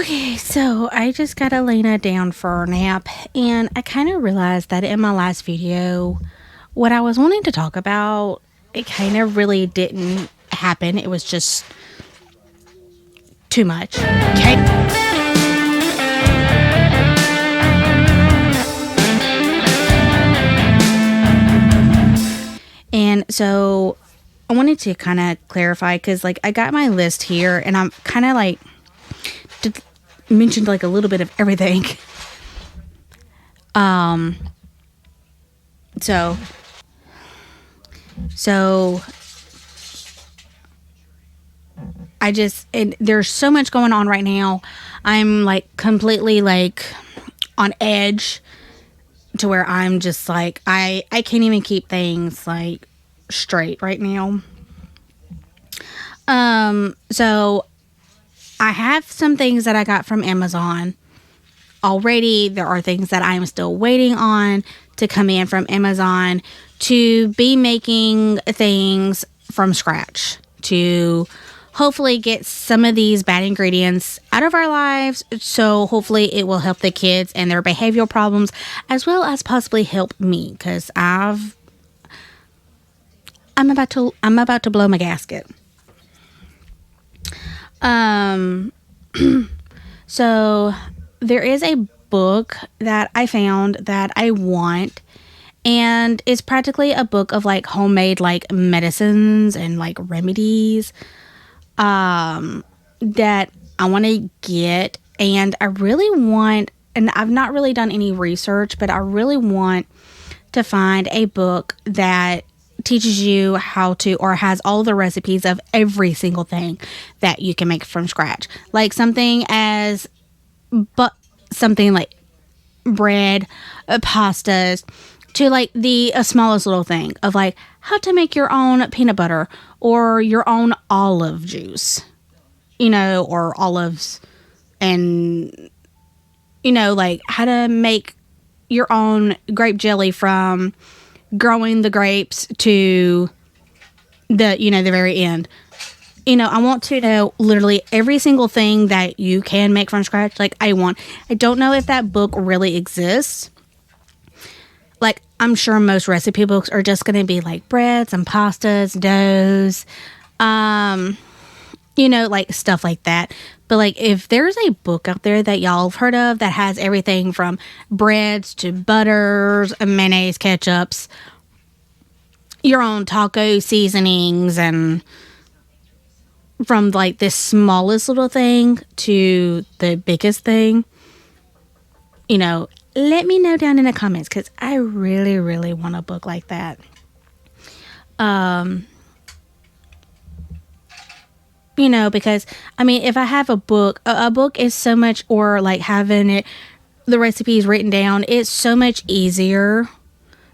Okay, so I just got Elena down for a nap, and I kind of realized that in my last video, what I was wanting to talk about, it kind of really didn't happen. It was just too much. Okay. And so I wanted to kind of clarify because, like, I got my list here, and I'm kind of like mentioned like a little bit of everything. So there's so much going on right now. I'm like completely like on edge to where I'm just like, I can't even keep things like straight right now. So I have some things that I got from Amazon already. There are things that I am still waiting on to come in from Amazon to be making things from scratch to hopefully get some of these bad ingredients out of our lives. So hopefully it will help the kids and their behavioral problems, as well as possibly help me, because I'm about to blow my gasket. So there is a book that I found that I want, and it's practically a book of like homemade like medicines and like remedies that I want to get. And I really want, and I've not really done any research, but I really want to find a book that teaches you how to, or has all the recipes of every single thing that you can make from scratch. Like something like bread, pastas, to like the smallest little thing of like how to make your own peanut butter or your own olive juice, or olives, and like how to make your own grape jelly from growing the grapes to the very end. I want to know literally every single thing that you can make from scratch. Like I don't know if that book really exists. Like I'm sure most recipe books are just going to be like breads and pastas, doughs, like stuff like that. But like if there's a book out there that y'all have heard of that has everything from breads to butters and mayonnaise, ketchups, your own taco seasonings, and from like this smallest little thing to the biggest thing, let me know down in the comments, because I really, really want a book like that. Because I mean, if I have a book is so much, or like having the recipes written down, it's so much easier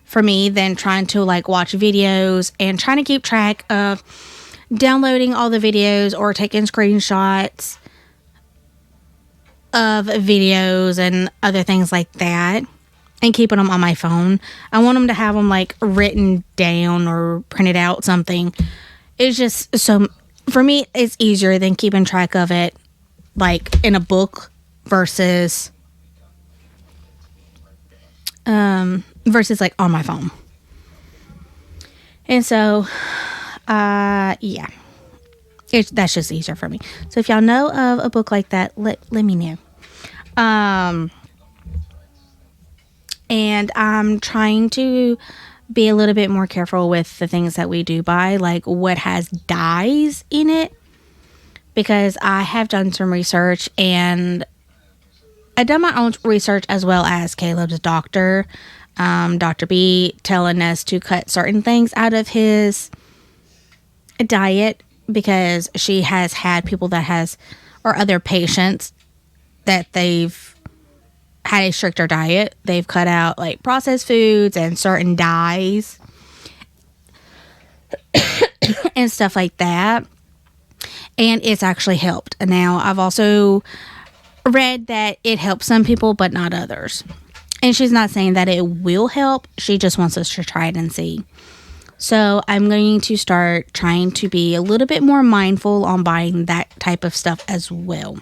for me than trying to like watch videos and trying to keep track of downloading all the videos or taking screenshots of videos and other things like that and keeping them on my phone. I want them to have them like written down or printed out something. It's just so, for me, it's easier than keeping track of it like in a book versus like on my phone. And so yeah, that's just easier for me. So if y'all know of a book like that, let me know. And I'm trying to be a little bit more careful with the things that we do buy, like what has dyes in it, because I have done some research, and I've done my own research as well as Caleb's doctor, Dr. B, telling us to cut certain things out of his diet, because she has had people or other patients that they've had a stricter diet. They've cut out like processed foods and certain dyes and stuff like that, and it's actually helped. Now I've also read that it helps some people but not others, and she's not saying that it will help. She just wants us to try it and see. So I'm going to start trying to be a little bit more mindful on buying that type of stuff as well.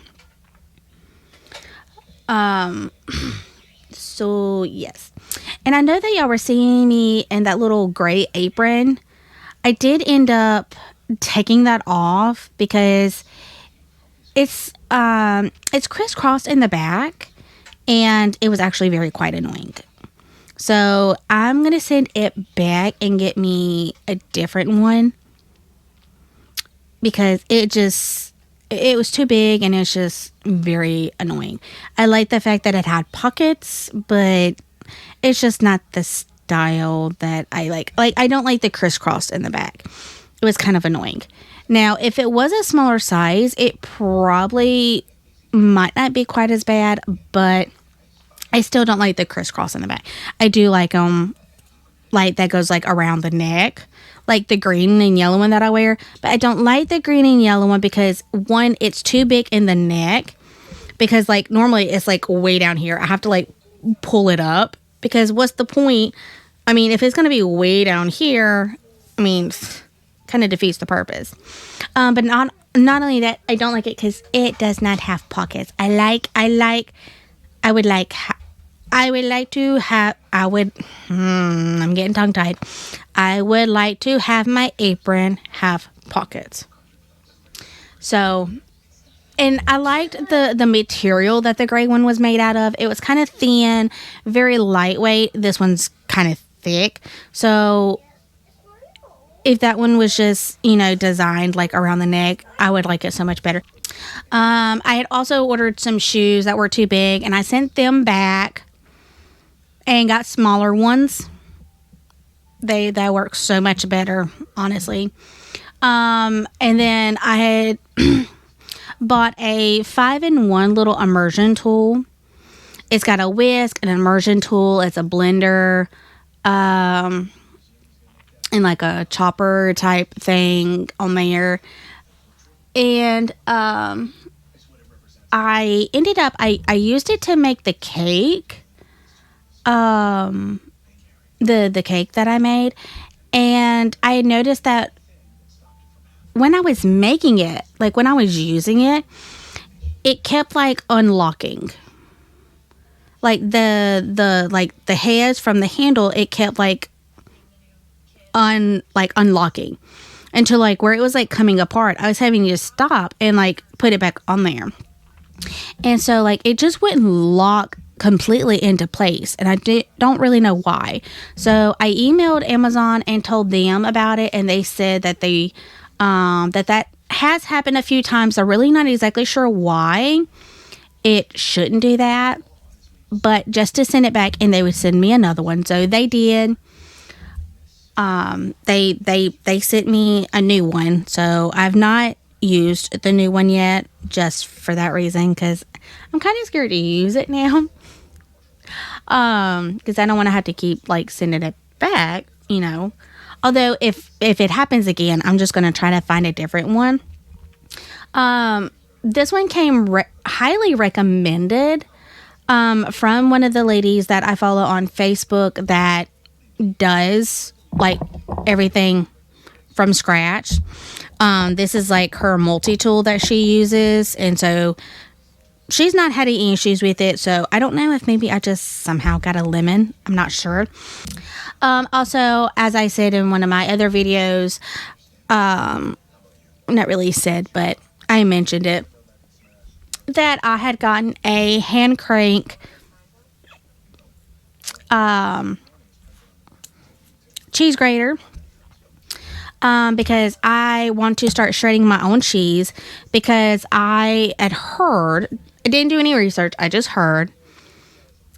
So yes. And I know that y'all were seeing me in that little gray apron. I did end up taking that off because it's crisscrossed in the back, and it was actually very quite annoying. So I'm gonna send it back and get me a different one because it was too big and it's just very annoying. I like the fact that it had pockets, but it's just not the style that I like. Like, I don't like the crisscross in the back. It was kind of annoying. Now, if it was a smaller size, it probably might not be quite as bad, but I still don't like the crisscross in the back. I do like like that goes like around the neck, like the green and yellow one that I wear. But I don't like the green and yellow one because one, it's too big in the neck. Because like normally it's like way down here. I have to like pull it up because what's the point? I mean, if it's gonna be way down here, I mean, kind of defeats the purpose. But not only that, I don't like it because it does not have pockets. I would like to have, I'm getting tongue tied. I would like to have my apron have pockets. So, and I liked the material that the gray one was made out of. It was kind of thin, very lightweight. This one's kind of thick. So, if that one was just, designed like around the neck, I would like it so much better. I had also ordered some shoes that were too big, and I sent them back and got smaller ones. They work so much better, honestly. And then I had bought a 5-in-1 little immersion tool. It's got a whisk, an immersion tool, it's a blender, and like a chopper type thing on there. And I ended up I used it to make the cake. The cake that I made, and I noticed that when I was making it, like when I was using it, it kept like unlocking. Like the heads from the handle, it kept like unlocking until like where it was like coming apart. I was having to stop and like put it back on there. And so like it just wouldn't lock completely into place, and I don't really know why. So I emailed Amazon and told them about it, and they said that they that has happened a few times. They're really not exactly sure why it shouldn't do that, but just to send it back and they would send me another one. So they did. They sent me a new one, so I've not used the new one yet, just for that reason, because I'm kind of scared to use it now. Because I don't want to have to keep like sending it back, Although if it happens again, I'm just going to try to find a different one. This one came highly recommended from one of the ladies that I follow on Facebook that does like everything from scratch. This is like her multi-tool that she uses, and so she's not had any issues with it. So I don't know if maybe I just somehow got a lemon. I'm not sure. Also, as I said in one of my other videos, not really said, but I mentioned it, that I had gotten a hand crank cheese grater. Because I want to start shredding my own cheese, because I had heard, I didn't do any research, I just heard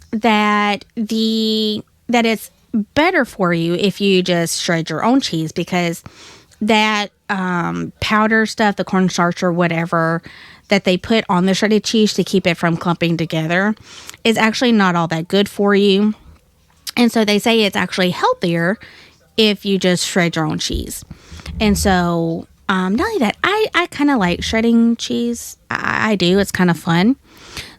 that it's better for you if you just shred your own cheese, because that powder stuff, the cornstarch or whatever that they put on the shredded cheese to keep it from clumping together, is actually not all that good for you. And so they say it's actually healthier if you just shred your own cheese. And so, not only that, I kind of like shredding cheese. I do. It's kind of fun.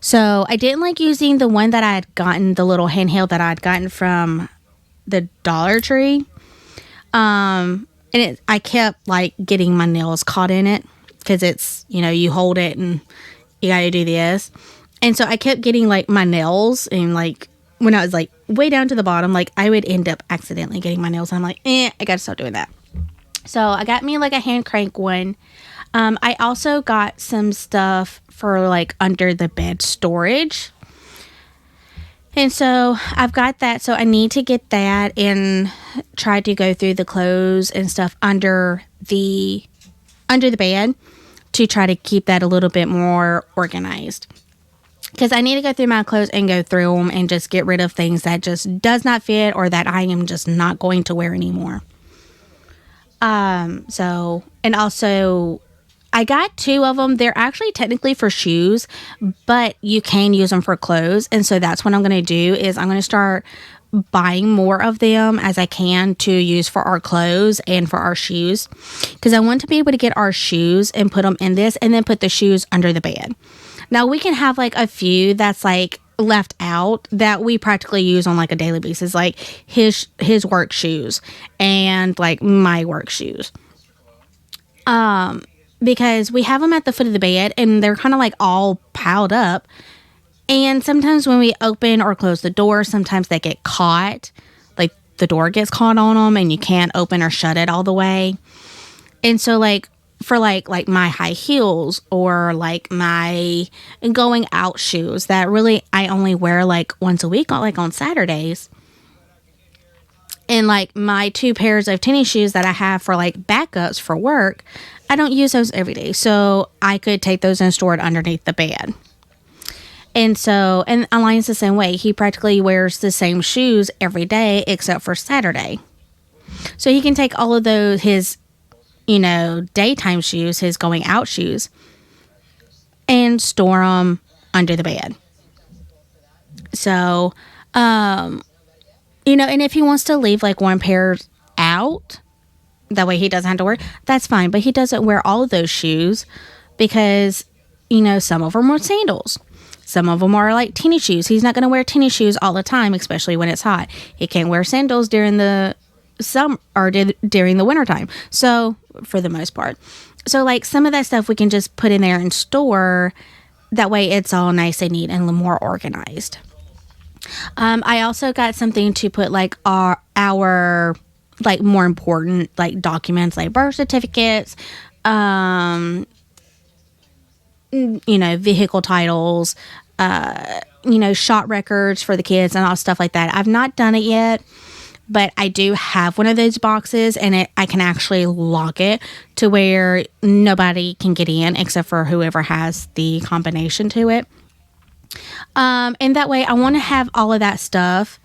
So, I didn't like using the one that I had gotten, the little handheld that I had gotten from the Dollar Tree. And I kept like getting my nails caught in it, because it's, you hold it and you got to do this. And so I kept getting like my nails, and like when I was like way down to the bottom, like I would end up accidentally getting my nails. And I'm like, I gotta stop doing that. So I got me like a hand crank one. I also got some stuff for like under the bed storage. And so I've got that. So I need to get that and try to go through the clothes and stuff under the bed to try to keep that a little bit more organized. Because I need to go through my clothes and go through them and just get rid of things that just does not fit or that I am just not going to wear anymore. So, and also I got 2 of them. They're actually technically for shoes, but you can use them for clothes. And so that's what I'm going to do is I'm going to start buying more of them as I can to use for our clothes and for our shoes. Because I want to be able to get our shoes and put them in this and then put the shoes under the bed. Now we can have like a few that's like left out that we practically use on like a daily basis, like his work shoes and like my work shoes. Because we have them at the foot of the bed and they're kind of like all piled up. And sometimes when we open or close the door, sometimes they get caught. Like the door gets caught on them and you can't open or shut it all the way. And so like for like my high heels or like my going out shoes that really I only wear like once a week, like on Saturdays. And like my 2 pairs of tennis shoes that I have for like backups for work, I don't use those every day. So I could take those and store it underneath the bed. And so, and Alliance the same way. He practically wears the same shoes every day except for Saturday. So he can take all of those, his, daytime shoes, his going out shoes, and store them under the bed. So, and if he wants to leave like 1 pair out, that way he doesn't have to wear, that's fine. But he doesn't wear all of those shoes because, some of them are sandals. Some of them are like tennis shoes. He's not going to wear tennis shoes all the time, especially when it's hot. He can't wear sandals during the summer or during the wintertime. So, for the most part. So, like, some of that stuff we can just put in there and store. That way it's all nice and neat and more organized. I also got something to put, like, our like, more important, like, documents, like birth certificates, vehicle titles, shot records for the kids and all stuff like that. I've not done it yet, but I do have one of those boxes and I can actually lock it to where nobody can get in except for whoever has the combination to it. And that way I want to have all of that stuff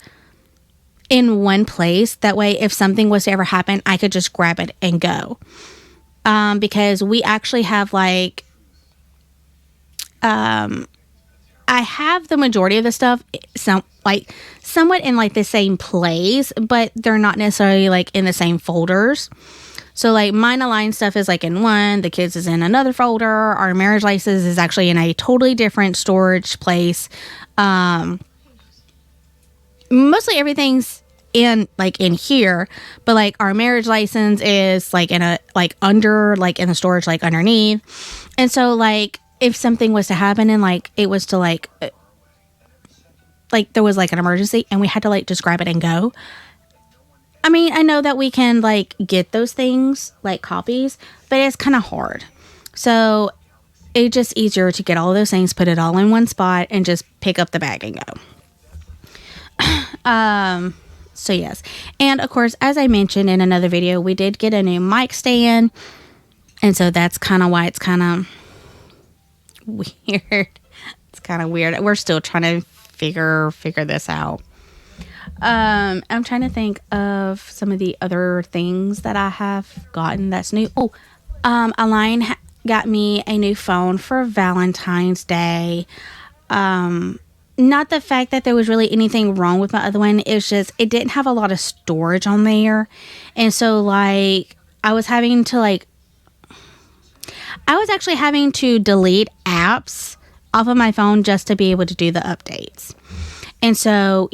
in one place. That way, if something was to ever happen, I could just grab it and go. Because we actually have like, I have the majority of the stuff somewhat in like the same place, but they're not necessarily like in the same folders. So like mine aligned stuff is like in one, the kids is in another folder. Our marriage license is actually in a totally different storage place. Mostly everything's in here, but like our marriage license is like in a like under like in the storage like underneath. And so like if something was to happen and like it was to like there was like an emergency and we had to like just grab it and go. I mean, I know that we can like get those things like copies, but it's kind of hard. So it's just easier to get all of those things, put it all in one spot and just pick up the bag and go. So yes. And of course, as I mentioned in another video, we did get a new mic stand. And so that's kind of why it's kind of weird. It's kind of weird. We're still trying to figure this out. I'm trying to think of some of the other things that I have gotten that's new. Aline got me a new phone for Valentine's Day. Not the fact that there was really anything wrong with my other one. It's just, it didn't have a lot of storage on there. And so like, I was actually having to delete apps off of my phone just to be able to do the updates. And so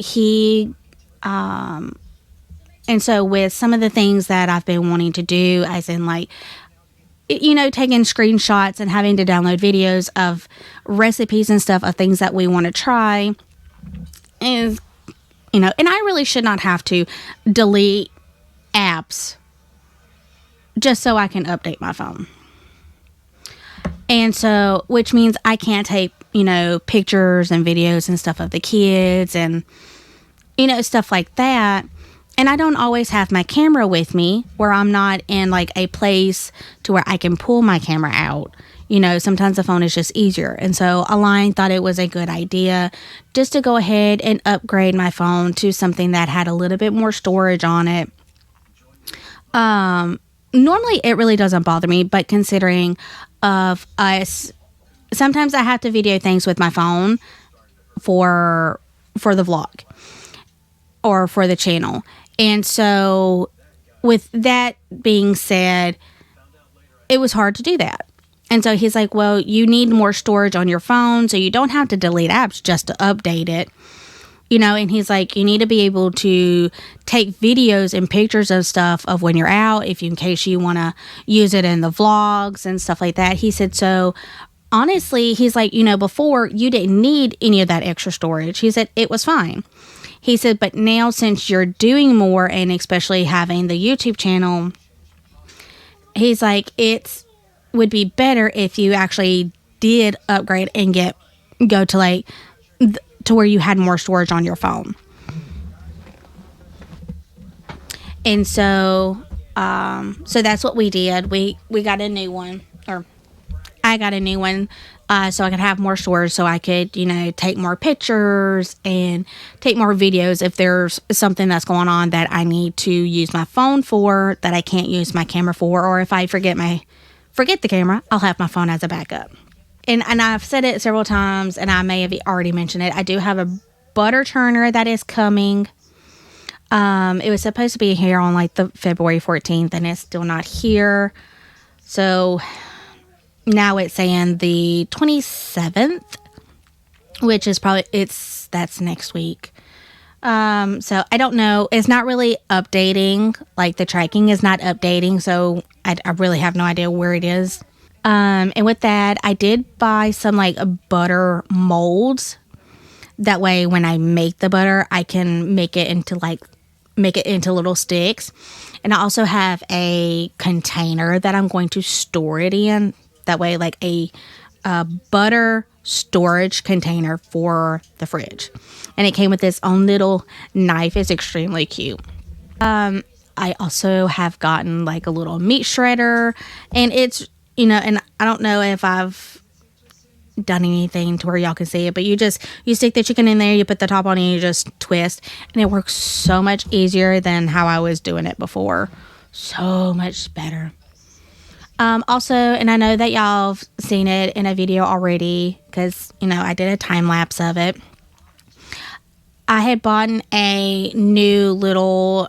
and so with some of the things that I've been wanting to do, as in like, taking screenshots and having to download videos of recipes and stuff of things that we want to try is, and I really should not have to delete apps just so I can update my phone. And so, which means I can't take, pictures and videos and stuff of the kids and, stuff like that. And I don't always have my camera with me where I'm not in like a place to where I can pull my camera out. Sometimes the phone is just easier. And so Align thought it was a good idea just to go ahead and upgrade my phone to something that had a little bit more storage on it. Normally it really doesn't bother me, but considering of us, sometimes I have to video things with my phone for the vlog or for the channel. And so with that being said, it was hard to do that. And so he's like, well, you need more storage on your phone so you don't have to delete apps just to update it. And he's like, you need to be able to take videos and pictures of stuff of when you're out, in case you want to use it in the vlogs and stuff like that. He said, so honestly, he's like, before you didn't need any of that extra storage. He said, it was fine. He said, but now since you're doing more and especially having the YouTube channel, he's like, it would be better if you actually did upgrade and go to like to where you had more storage on your phone. And so that's what we did. We got a new one, or I got a new one, so I could have more storage, so I could, take more pictures and take more videos if there's something that's going on that I need to use my phone for that I can't use my camera for, or if I forget the camera, I'll have my phone as a backup. And I've said it several times, and I may have already mentioned it. I do have a butter churner that is coming. It was supposed to be here on like the February 14th, and it's still not here. So now it's saying the 27th, which is that's next week. So I don't know. It's not really updating. Like the tracking is not updating. So I really have no idea where it is. And with that, I did buy some like butter molds. That way, when I make the butter, I can make it into little sticks. And I also have a container that I'm going to store it in. That way, like a butter storage container for the fridge. And it came with its own little knife. It's extremely cute. I also have gotten like a little meat shredder, and it's, and I don't know if I've done anything to where y'all can see it, but you stick the chicken in there, you put the top on, and you just twist, and it works so much easier than how I was doing it before. So much better. Also, and I know that y'all have seen it in a video already, because, I did a time lapse of it. I had bought a new little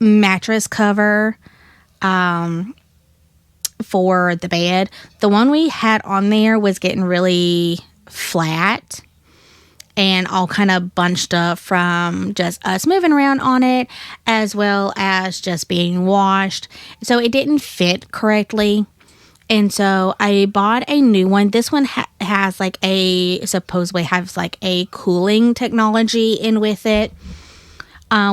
mattress cover, for the bed. The one we had on there was getting really flat and all kind of bunched up from just us moving around on it, as well as just being washed. So it didn't fit correctly. And so I bought a new one. This one has supposedly has like a cooling technology in with it,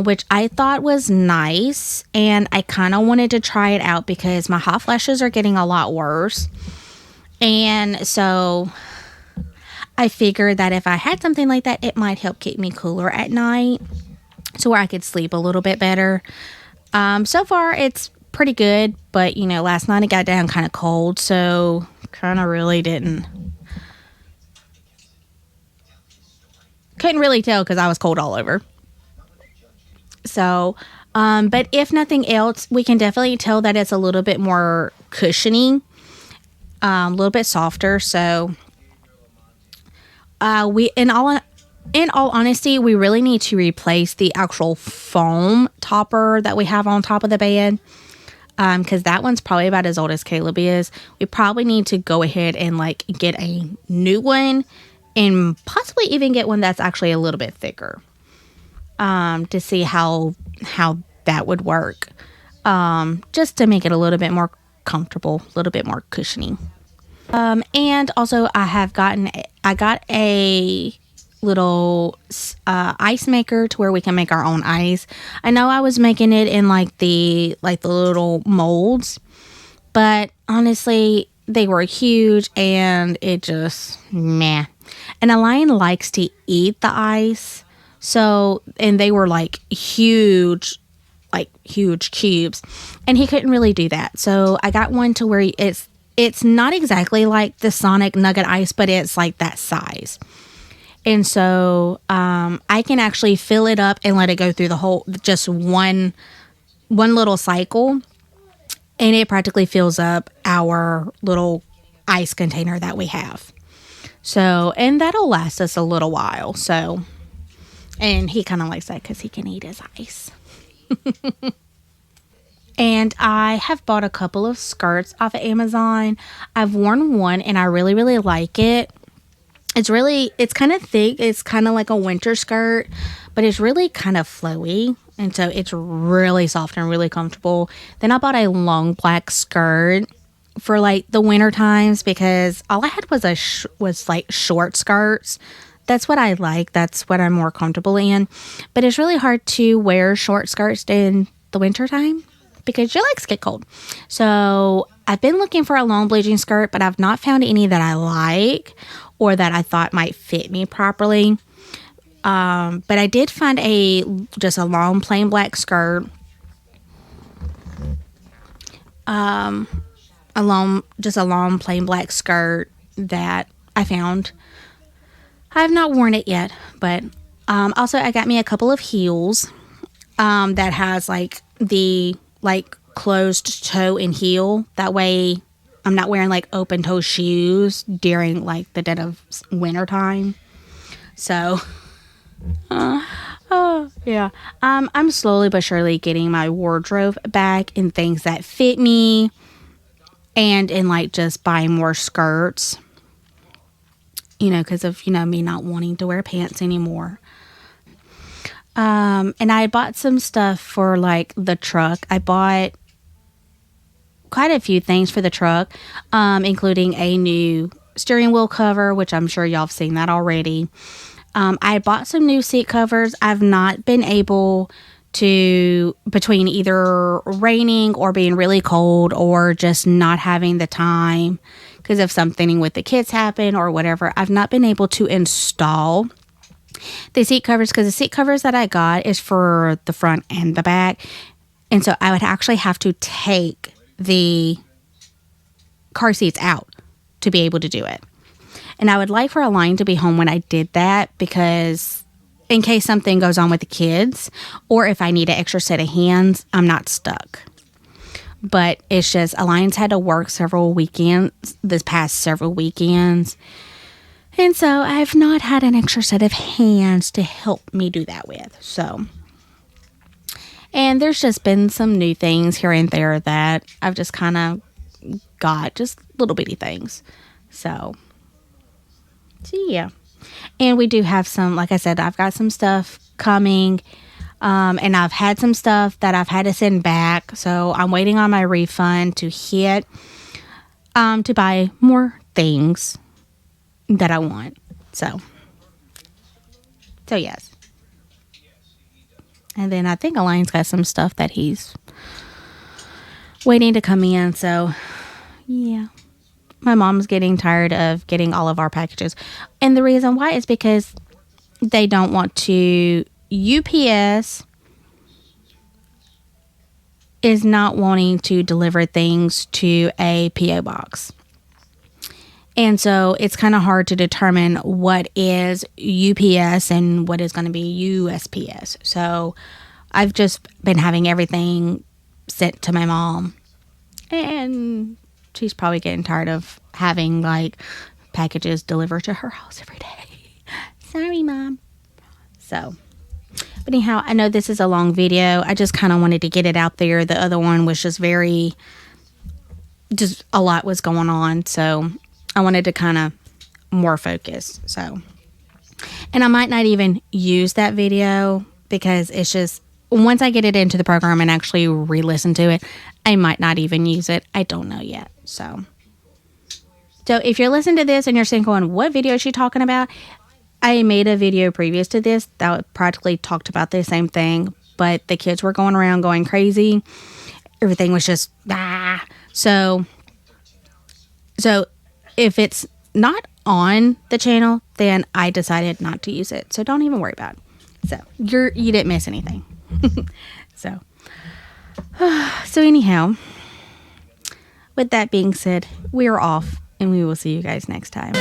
which I thought was nice. And I kind of wanted to try it out because my hot flashes are getting a lot worse. And so I figured that if I had something like that, it might help keep me cooler at night, so where I could sleep a little bit better. So far it's pretty good, but last night it got down kind of cold, so kind of really couldn't really tell because I was cold all over. So, but if nothing else, we can definitely tell that it's a little bit more cushiony, a little bit softer. So, in all honesty, we really need to replace the actual foam topper that we have on top of the bed. Because that one's probably about as old as Caleb is. We probably need to go ahead and get a new one, and possibly even get one that's actually a little bit thicker. To see how that would work. Just to make it a little bit more comfortable, a little bit more cushiony. And also I got a little ice maker to where we can make our own ice. I know I was making it in like the little molds, but honestly, they were huge and it just meh. And a lion likes to eat the ice. So, and they were like huge cubes, and he couldn't really do that. So I got one to where it's not exactly like the Sonic Nugget ice, but it's like that size. And so I can actually fill it up and let it go through the whole, just one little cycle, and it practically fills up our little ice container that we have. So, and that'll last us a little while. So, and he kind of likes that because he can eat his ice. And I have bought a couple of skirts off of Amazon. I've worn one and I really, really like it. It's kind of thick. It's kind of like a winter skirt, but it's really kind of flowy. And so it's really soft and really comfortable. Then I bought a long black skirt for like the winter times because all I had was like short skirts. That's what I like. That's what I'm more comfortable in. But it's really hard to wear short skirts in the winter time because your legs get cold. So I've been looking for a long bleaching skirt, but I've not found any that I like or that I thought might fit me properly. But I did find just a long plain black skirt. A long plain black skirt that I found. I have not worn it yet, but also I got me a couple of heels that has like the closed toe and heel. That way I'm not wearing like open toe shoes during like the dead of winter time. So, yeah. I'm slowly but surely getting my wardrobe back in things that fit me and in like just buying more skirts. Because of, me not wanting to wear pants anymore. And I bought some stuff for like the truck. I bought quite a few things for the truck, including a new steering wheel cover, which I'm sure y'all have seen that already. I bought some new seat covers. I've not been able to, between either raining or being really cold or just not having the time because of something with the kids happen or whatever, I've not been able to install the seat covers because the seat covers that I got is for the front and the back. And so I would actually have to take the car seats out to be able to do it. And I would like for a line to be home when I did that because in case something goes on with the kids or if I need an extra set of hands, I'm not stuck. But it's just, Alliance had to work this past several weekends. And so I've not had an extra set of hands to help me do that with. So, and there's just been some new things here and there that I've just kind of got, just little bitty things. So yeah. And we do have some, like I said, I've got some stuff coming. And I've had some stuff that I've had to send back. So I'm waiting on my refund to hit to buy more things that I want. So yes. And then I think Alliance got some stuff that he's waiting to come in. So yeah. My mom's getting tired of getting all of our packages. And the reason why is because they don't want to. UPS is not wanting to deliver things to a PO box. And so it's kind of hard to determine what is UPS and what is going to be USPS. So I've just been having everything sent to my mom. And she's probably getting tired of having like packages delivered to her house every day. Sorry, Mom. So, but anyhow, I know this is a long video. I just kind of wanted to get it out there. The other one was just a lot was going on. So I wanted to kind of more focus. So, and I might not even use that video because it's just, once I get it into the program and actually re-listen to it, I might not even use it. I don't know yet. So if you're listening to this and you're saying, going, what video is she talking about? I made a video previous to this that practically talked about the same thing, but the kids were going around going crazy. Everything was just, So if it's not on the channel, then I decided not to use it. So don't even worry about it. So you didn't miss anything. So anyhow, with that being said, we're off and we will see you guys next time.